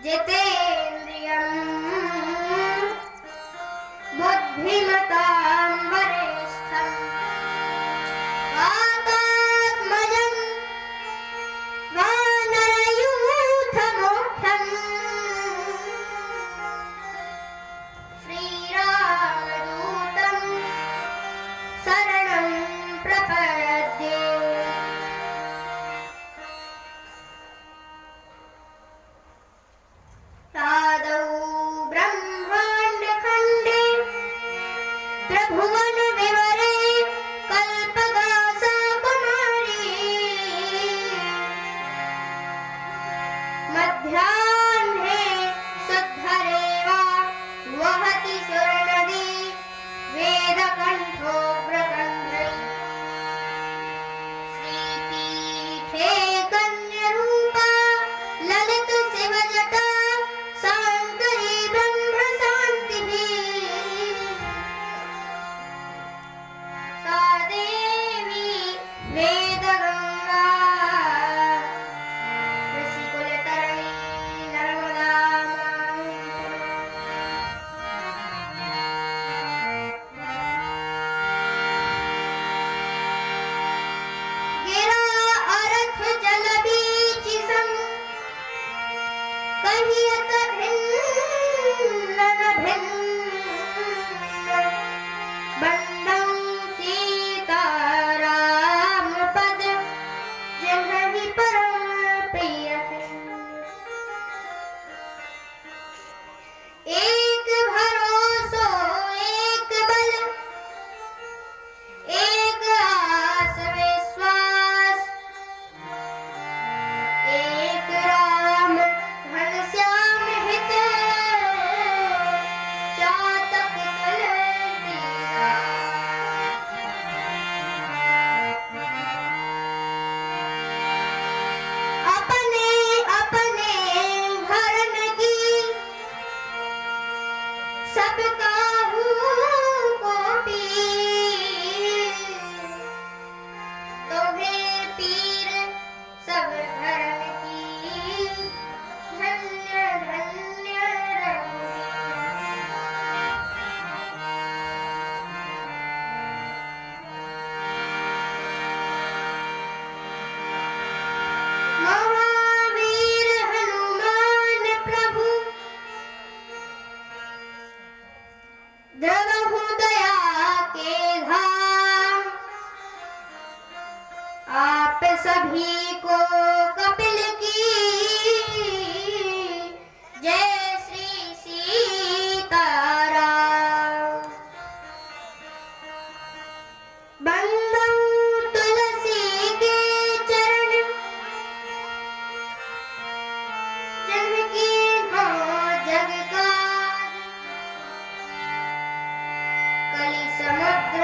जितेन्द्रियं बुद्धिमतां वरिष्ठं वातात्मजं वानरयूथमुख्यं श्रीरामदूतं शरणं प्रपद्ये। आदौ ब्रह्माण्डखण्डे त्रिभुवनविवरे कल्पगासा कुमारी मध्याह्ने शुद्धरेवा वहति सुरनदी वेदकण्ठोग्रकण्ठैः श्रीपीठे कन्यरूपा ललित शिवजटा शाङ्करी ब्रह्मशान्तिः सा देवी वेदगङ्गा ऋषिकुलतरणी नर्मदा गिरा अरथ जल बीच संग कहियत भिन्न न भिन्न बंदं सीताराम पद जन्महि परम प्रिय एक भरोसो एक बल एक आस विश्वास एक राम घनश्याम हित चातक तुलसीदास। अपने अपने घरन की सब काहू कोटि तुम्हें पीर सब धर्म की धन्य धन्य महावीर हनुमान प्रभु द्रवहु दया के धाम आप सभी को कपिल की जय श्री सीताराम। बंदौ तुलसी के चरण जिनकी हो जग का कलि समुद्र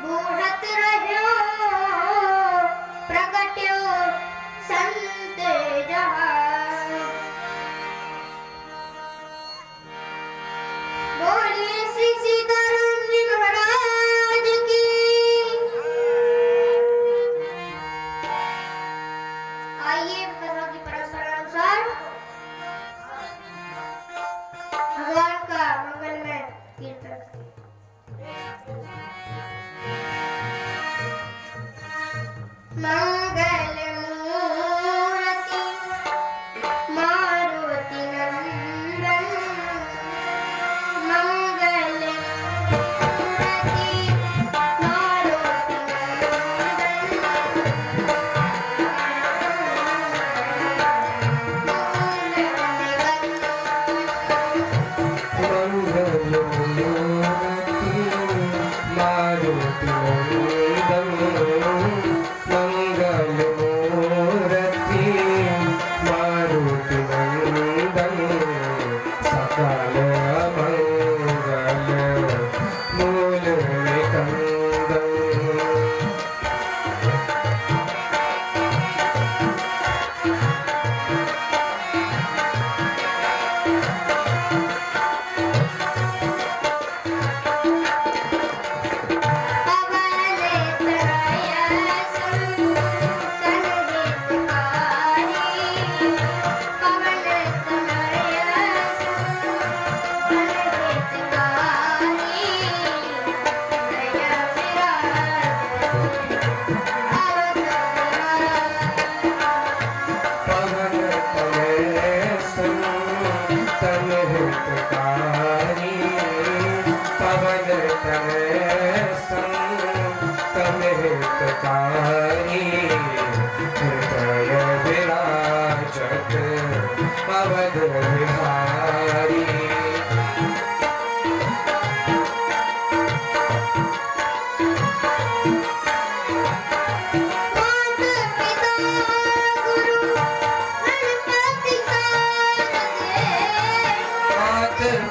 बूढ़त रह्यो प्रगट्यो संत जहां। बोलिए श्री सीताराम जी महाराज की। आइए कथा की परंपरा अनुसार भगवान का मंगलमय कीर्तन करें।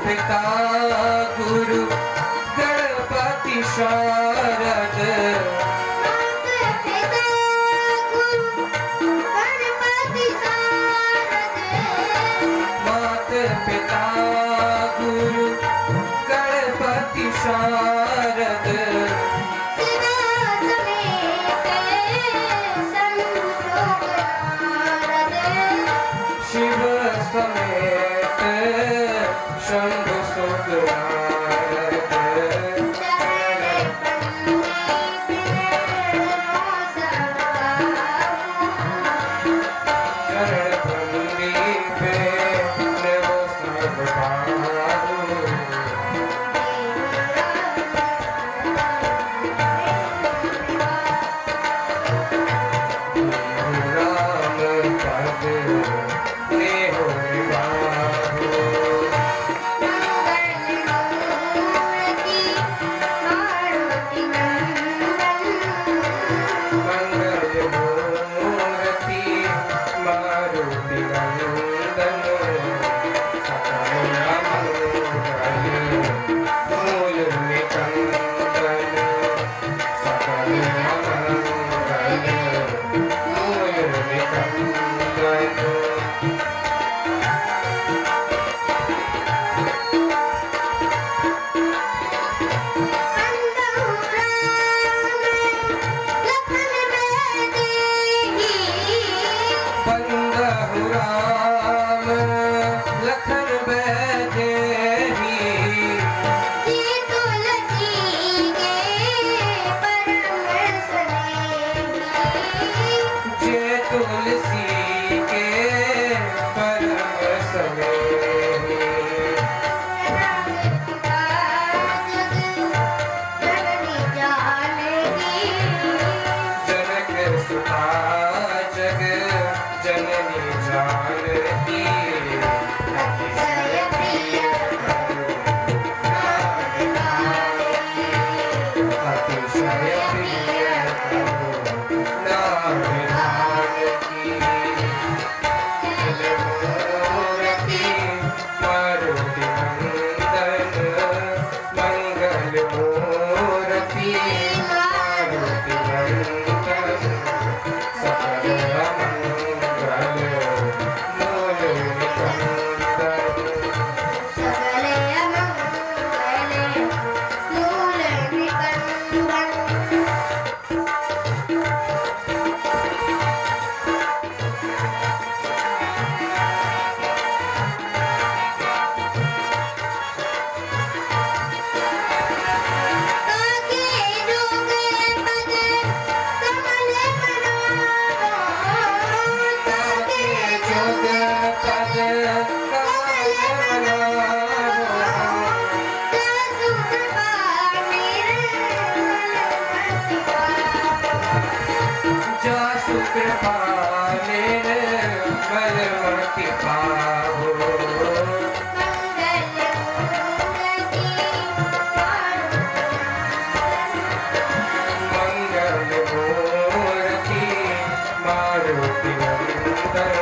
पिता गुरु गणपति शारद मात पिता गुरु गणपति शारद शिव समेत शंभु सुत नारद चरण पंडित देवो सब बाबू राम पद नेहो बाबू मंगल मूर्ति मारुति नंदन सकल मंगल मूल निकंदन सकल मंगल मूल निकंदन बंदहु राम लखन बैदेही जे तुलसी के परम सनेही जनक सुता जग जननी जानकी अतिशय प्रिय नाम जानकी मूर्ति मारुति नंदन मंगल मूर्ति मारुति नंदन सकल मंगल मूल निकंदन जोग पद कमल जासु कृपा निर्मलमति पावो मंगल मूर्ति मारुति नंदन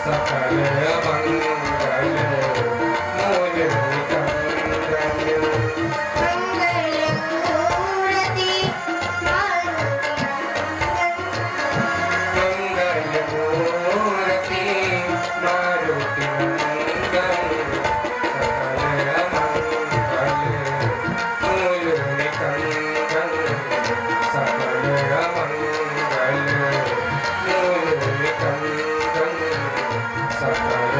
सकल मंगल मूल निकंदन मंगल मूर्ति मारुति नंदन सकल मंगल मूल निकंदन सकल मंगल मूल निकंदन सकल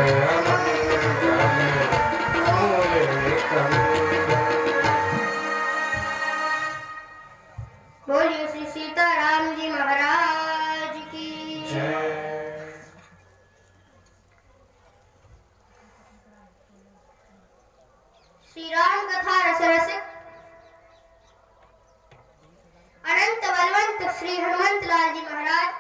मंगल मूल निकंदन। बोलिए श्री सीताराम जी महाराज की जय। श्री राम कथा रस रसिक अनंत बलवंत श्री हनुमंत लाल जी महाराज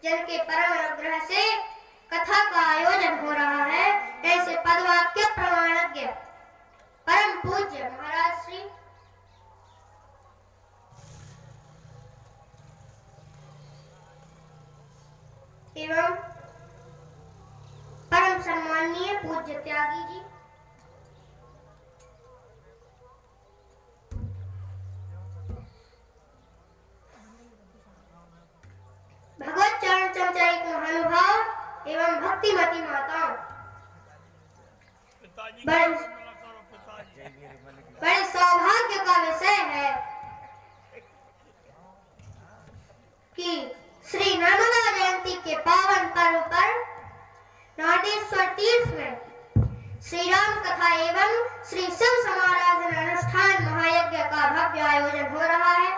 जिनके परम अनुग्रह से कथा का आयोजन हो रहा है, ऐसे पदवाक्य प्रमाणज्ञ परम पूज्य महाराज श्री एवं परम सम्माननीय पूज्य त्यागी जी, भगवत चरण चमचारिक महानुभाव एवं भक्तिमती माताओं, बड़े सौभाग्य का विषय है कि श्री नर्मदा जयंती के पावन पर्व पर नाटेश्वर तीर्थ में श्री राम कथा एवं श्री शिव समाराधन अनुष्ठान महायज्ञ का भव्य आयोजन हो रहा है,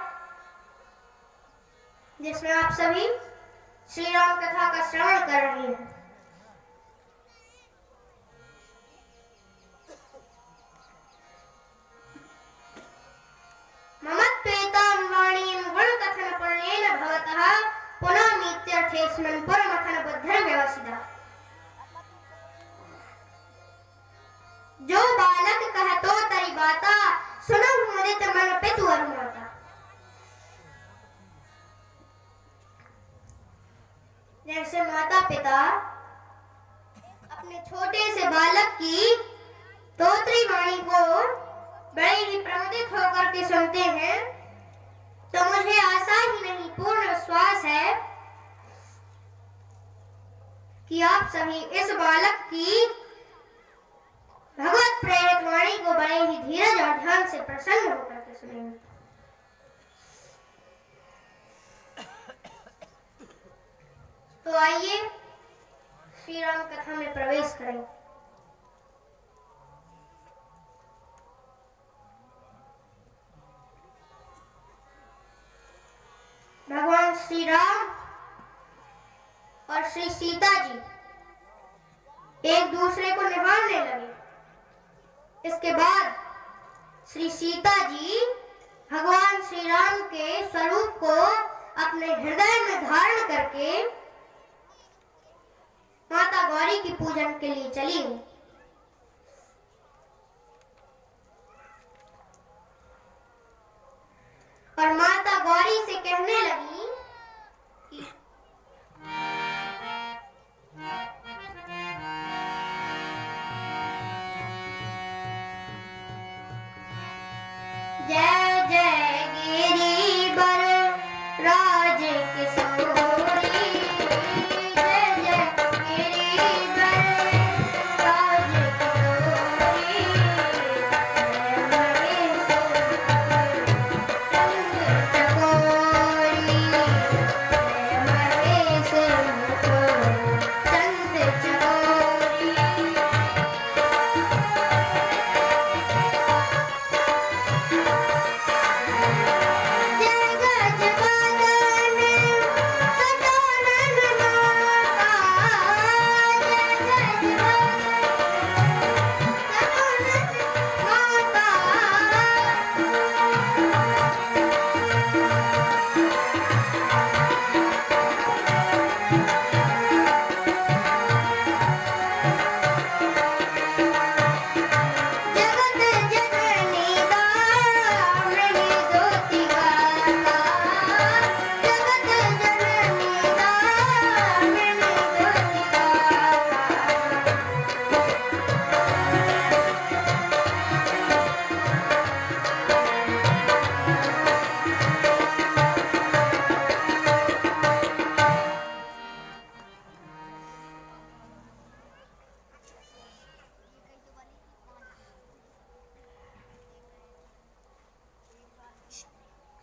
जिसमें आप सभी श्री राम कथा का श्रवण कर रहे हैं। ममत्वेतां वाणीं गुणकथन पुण्येन भवतः पुनः मीत्यर्थेऽस्मिन् पुरमथन बुद्धिर्व्यवसितः। जो बालक कहतो तरि बाता, सुनहु मुदित मन पितु अरु माता। जैसे माता पिता अपने छोटे से बालक की तोतरी वाणी को बड़े ही प्रमुदित होकर के सुनते हैं, तो मुझे आशा ही नहीं पूर्ण विश्वास है कि आप सभी इस बालक की भगवत प्रेरित वाणी को बड़े ही धीरज और ध्यान से प्रसन्न होकर के सुनेंगे। तो आइए श्री राम कथा में प्रवेश करें। भगवान श्री राम और श्री सीता जी एक दूसरे को निहारने लगे। इसके बाद श्री सीता जी भगवान श्री राम के स्वरूप को अपने हृदय में धारण करके माता गौरी की पूजन के लिए चली। और माता गौरी से कहने लगी कि जय जय गिरिवर राज किशोरी, जय जय गिरिवर राज किशोरी,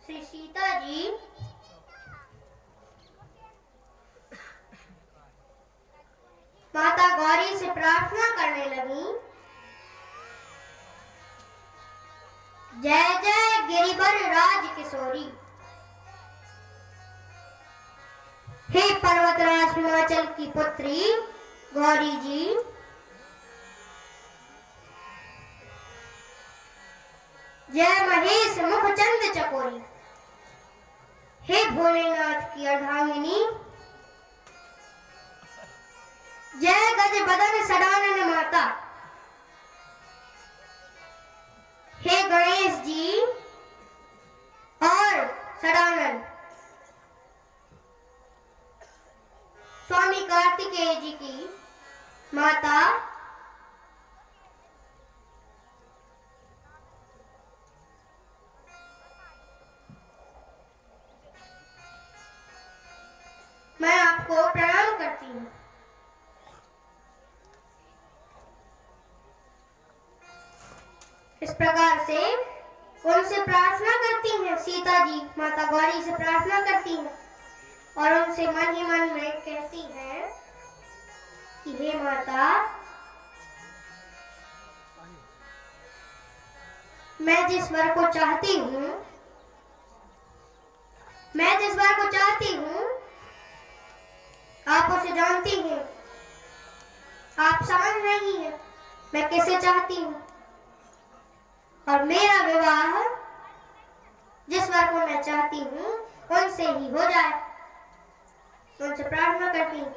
श्री सीता जी माता गौरी से प्रार्थना करने लगी, जय जय गिरिवर राज किशोरी, हे पर्वतराज हिमाचल की पुत्री गौरी जी, जय महेश मुखचंद चकोरी, हे भोलेनाथ की अर्धांगिनी, जय गज बदन सदानन माता, हे गणेश जी और सदानंद स्वामी कार्तिकेय जी की माता मैं आपको प्रणाम करती हूँ। इस प्रकार से उनसे प्रार्थना करती हैं। सीता जी माता गौरी से प्रार्थना करती हैं और उनसे मन ही मन में कहती हैं कि हे माता, मैं जिस वर को चाहती हूँ, आप उसे जानती हैं। आप समझ रही हैं मैं किसे चाहती हूँ, और मेरा विवाह जिस वर को मैं चाहती हूँ उनसे ही हो जाए। उनसे प्रार्थना करती हूँ।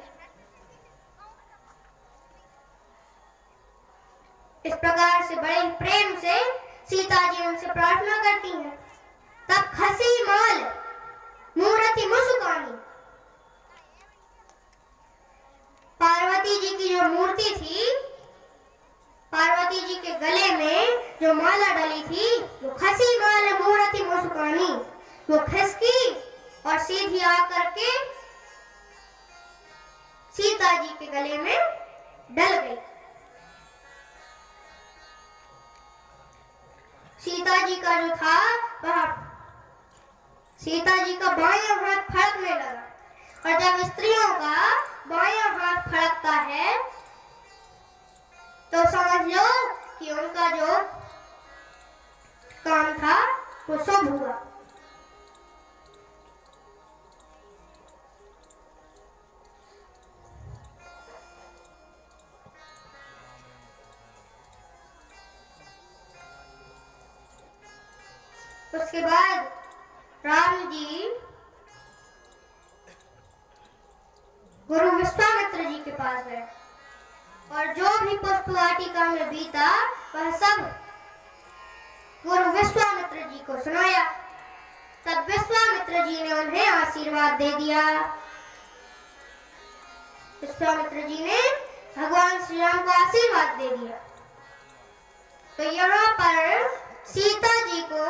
इस प्रकार से बड़े प्रेम से सीता जी उनसे प्रार्थना करती हैं। तब खसी माल मूर्ति मुस्कानी, पार्वती जी की जो मूर्ति थी, पार्वती जी के गले में जो माला डली थी, वो खसी माल मूर्ति मुस्कानी, वो खिसकी और सीधी आकर के सीता जी के गले में डल गई। सीता जी का जो था वह सीता जी का बायां हाथ फड़कने लगा, और जब स्त्रियों का बायां हाथ फड़कता है तो समझ लो कि उनका जो काम था वो शुभ हुआ। उसके बाद राम जी गुरु विश्वामित्र जी के पास गए और जो भी पुष्प वाटिका में बीता वह सब गुरु विश्वामित्र जी को सुनाया। तब विश्वामित्र जी ने उन्हें आशीर्वाद दे दिया। विश्वामित्र जी ने भगवान श्री राम को आशीर्वाद दे दिया। तो यहाँ पर सीता जी को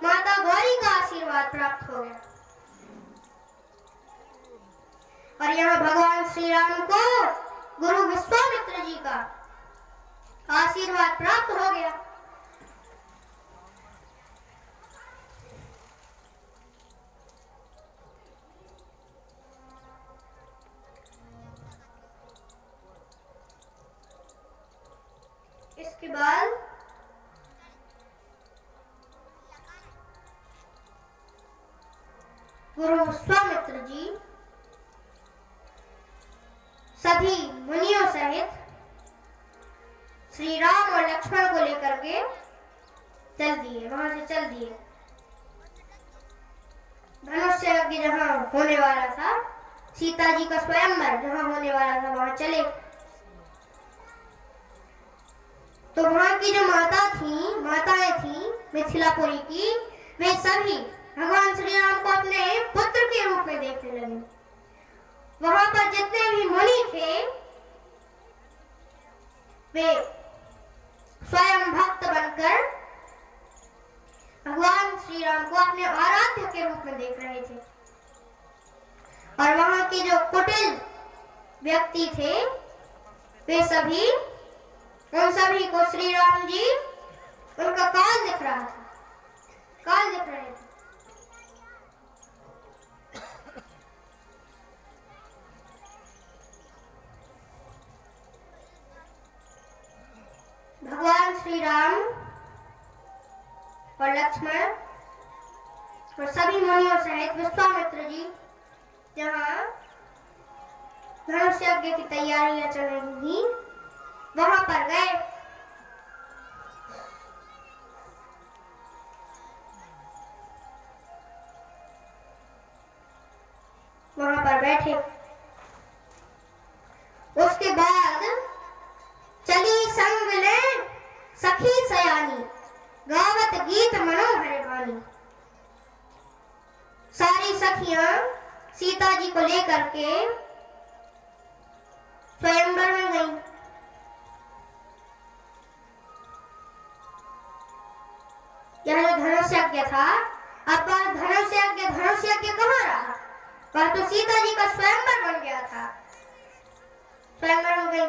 माता गौरी का आशीर्वाद प्राप्त हो गया, और यहाँ भगवान श्री राम को गुरु विश्वामित्र जी का आशीर्वाद प्राप्त हो गया। इसके बाद गुरु विश्वामित्र जी सभी मुनियों सहित श्री राम और लक्ष्मण को लेकर के वहां से चल दिए। धनुष्य यज्ञ जहां होने वाला था, सीता जी का स्वयंवर जहां होने वाला था, वहां चले। तो वहां की जो माताएं थी मिथिलापुरी की, वे सभी भगवान श्री राम को अपने पुत्र के रूप में देखने लगे। वहां पर जितने भी मुनि थे वे स्वयं भक्त बनकर भगवान श्री राम को अपने आराध्य के रूप में देख रहे थे। और वहां के जो कुटिल व्यक्ति थे वे सभी, उन सभी को श्री राम जी उनका काल दिख रहा था, काल दिख रहे थे। भगवान श्री राम और लक्ष्मण और सभी मुनियों सहित विश्वामित्र जी जहाँ धनुष्य यज्ञ की तैयारियां चल रही थी वहां पर गए। वहां पर बैठे। उसके बाद चली संग ले सखी सयानी, गावत गीत मनोहर गानी। सारी सखियां सीता जी को लेकर के स्वयंवर में गई। यह जो धनुष यज्ञ था, अब वह धनुष यज्ञ कहाँ रहा? वह तो सीता जी का स्वयंवर बन गया था। स्वयंवर में गई।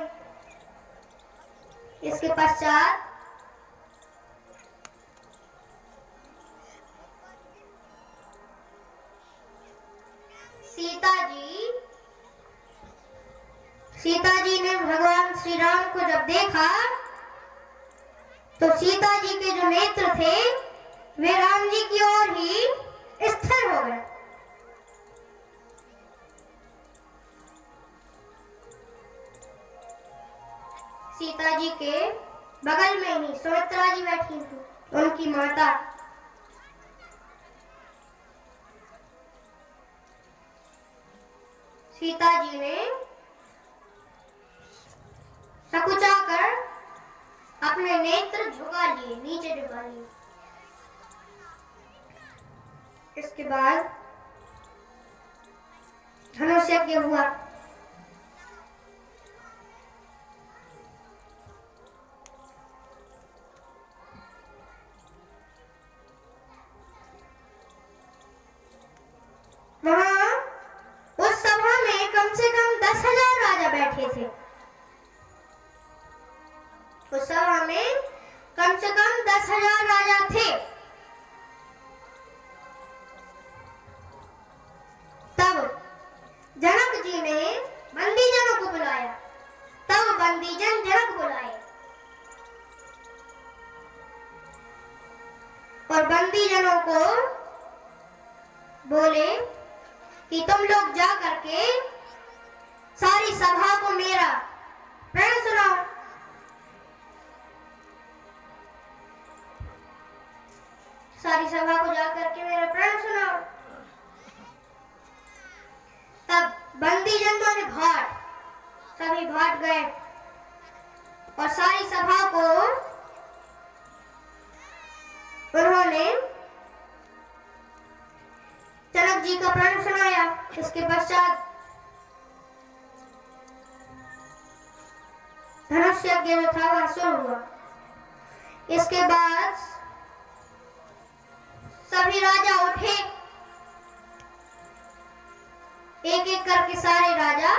इसके पश्चात सीता जी ने भगवान श्री राम को जब देखा तो सीता जी के जो नेत्र थे वे राम जी की ओर ही स्थिर हो गए। सीता जी के बगल में ही सुमित्रा जी बैठी थी, उनकी माता। सीता जी ने सकुचाकर अपने नेत्र झुका लिए, नीचे झुका लिए। इसके बाद धनुष यज्ञ हुआ। वहां उस सभा में कम से कम 10,000 राजा बैठे थे। उस सभा में कम से कम 10,000 राजा थे। तब जनक जी ने बंदीजनों को बुलाया। तब बंदीजन जनक बुलाए और बंदीजनों को बोले कि तुम लोग जा करके सारी सभा को मेरा प्रण सुनाओ। सारी सभा को जा करके मेरा प्रण सुनाओ। तब बंदीजनों ने सभी भाट गए और सारी सभा को उन्होंने जनक जी का प्रण सुनाया। इसके पश्चात धनुष यज्ञ जो था वह शुरू हुआ। इसके बाद सभी राजा उठे, एक एक करके सारे राजा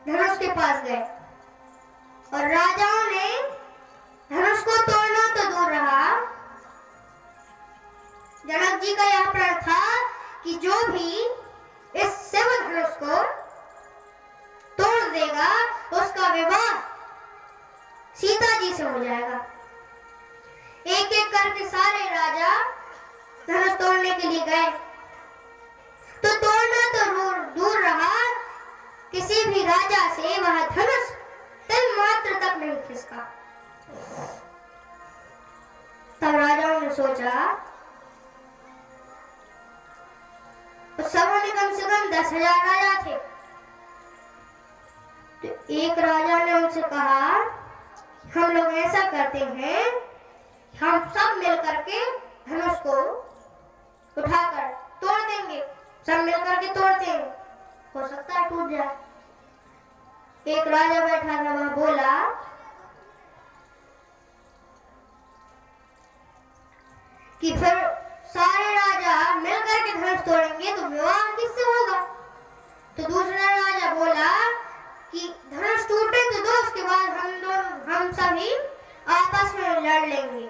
धनुष के पास गए और राजाओं ने धनुष को तोड़ना तो दूर रहा। जनक जी का यह प्रण था कि जो भी इस शिव धनुष को तोड़ देगा उसका विवाह सीता जी से हो जाएगा। एक एक करके सारे राजा धनुष तोड़ने के लिए गए तो तोड़ना तो दूर रहा, किसी भी राजा से वह धनुष तिल मात्र तक नहीं खिसका। तब राजाओं ने सोचा, उस सभा में कम से कम 10,000 राजा थे। तो एक राजा ने उनसे कहा, हम लोग ऐसा करते हैं, हम सब मिलकर के धनुष को उठाकर तोड़ देंगे। सब मिलकर के तोड़ते हैं, हो सकता है टूट जाए। एक राजा बैठा था, वह बोला कि फिर सारे राजा मिलकर के धनुष तोड़ेंगे तो विवाह किससे होगा? तो दूसरा राजा बोला कि धनुष टूटे तो दो, उसके बाद हम सभी आपस में लड़ लेंगे।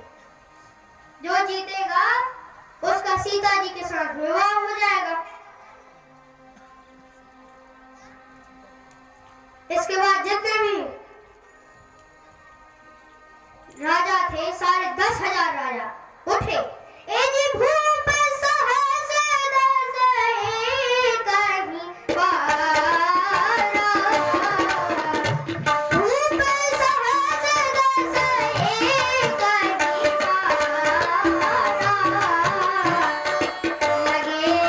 जो जीतेगा उसका सीता जी के साथ विवाह हो जाएगा। इसके बाद जितने भी राजा थे, सारे 10,000 राजा उठे। भूप सहस दस कहीं पारा, भूप सहस दस कहीं पारा, लगे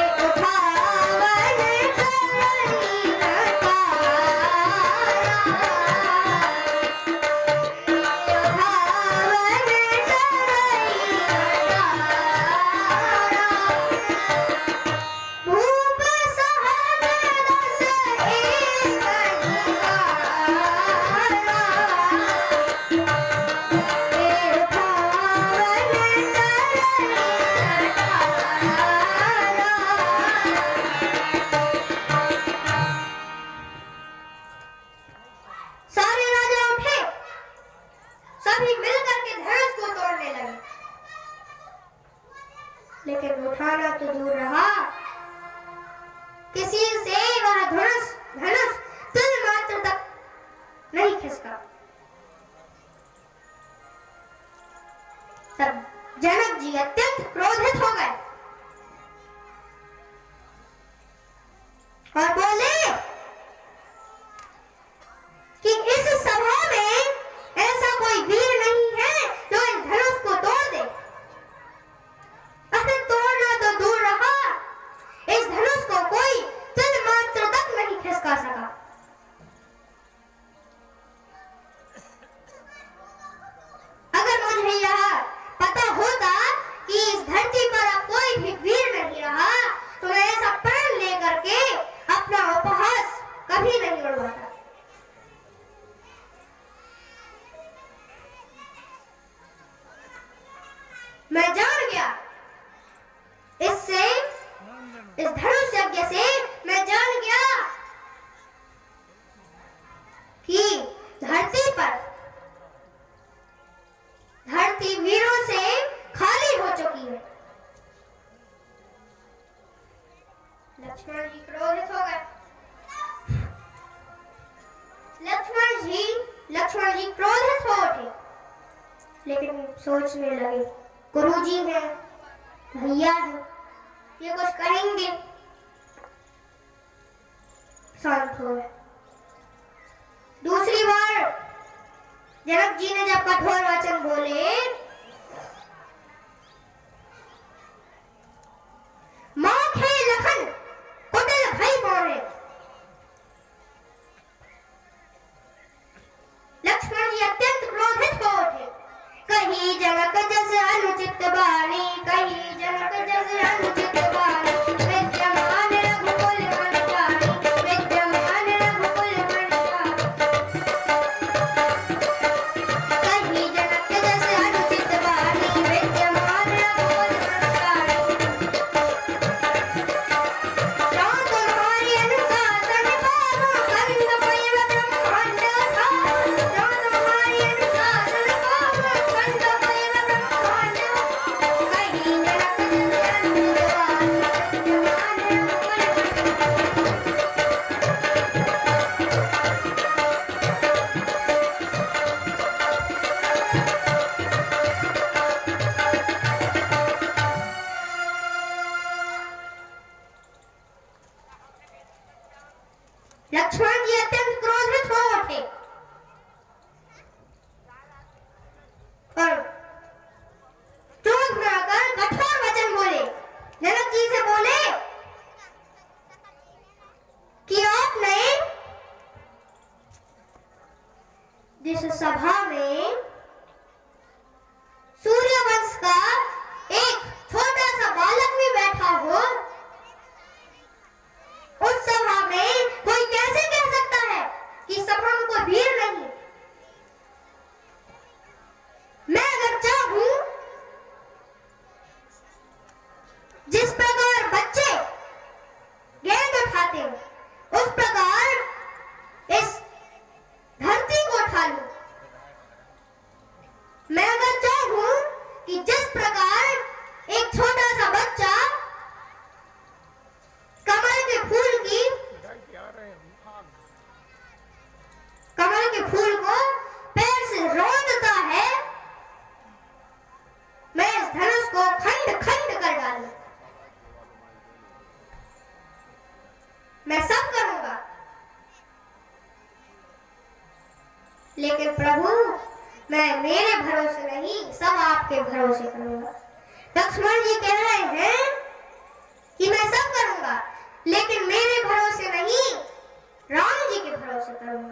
लेकिन उठाना तो दूर रहा, किसी से वह धनुष तिल मात्र तक नहीं खिसका। तब जनक जी अत्यंत क्रोधित हो गए और बोले कि इस सभा में ऐसा कोई वीर नहीं है जो इन धनुष को तोड़ दे। अरे तोड़ना तो दूर रहा, इस धनुष को कोई तिल मात्र तक नहीं खिसका सका। अगर मुझे यह पता होता कि इस धरती पर अब कोई भी वीर नहीं रहा तो मैं ऐसा प्रण लेकर के अपना उपहास कभी नहीं उड़वाता। मैं जान गया इस धनुष यज्ञ से मैं जान गया कि धरती वीरों से खाली हो चुकी है। लक्ष्मण जी क्रोधित हो गए। लक्ष्मण जी क्रोधित हो उठे, लेकिन सोचने लगे गुरुजी हैं, भैया है, ये कुछ कहेंगे। शांत हो गए। दूसरी बार जनक जी ने जब कठोर वचन बोले, मां खे लखन कुटिल भई मोहे। लक्ष्मण जी अत्यंत क्रोधित हो उठे। कहीं जनक जस अनुचित बाणी, कहीं जनक जस अनुचित बाणी, विद्यमान रघुकुल मंचारी, विद्यमान रघुकुल मंचारी। कहीं जनक जस अनुचित बाणी, विद्यमान रघुकुल मंचारी। राम तुम्हारी अनुशासन पावो, खंड पैव ब्रह्मांड था। राम तुम्हारी अनुशासन पावो, खंड पैव ब्रह्मांड। कहीं जनक जस अनुचित बाणी, विद्यमान रघुकुल लक्ष्मण जी अत्यंत क्रोधित हो उठे और क्रोध में आकर कठोर वचन बोले। जनक जी से बोले कि आपने जिस सभा में सूर्यवंश का एक छोटा सा बालक भी बैठा हो, उस सभा में कोई कैसे कह सकता है कि सभा में कोई वीर नहीं। मैं अगर चाहूं, जिस प्रकार बच्चे गेंद उठाते हैं, उस प्रकार इस धरती को उठा लूं। मैं अगर चाहूं कि जिस प्रकार एक छोटा सा बच्चा कमल के फूल को पैर से रौंदता है, मैं इस धनुष को खंड खंड कर डालूं। मैं सब करूंगा, लेकिन प्रभु मैं मेरे भरोसे नहीं, सब आपके भरोसे करूंगा। लक्ष्मण जी कह रहे हैं कि मैं सब करूंगा, लेकिन मेरे भरोसे नहीं, राम जी के भरोसे करूंगा।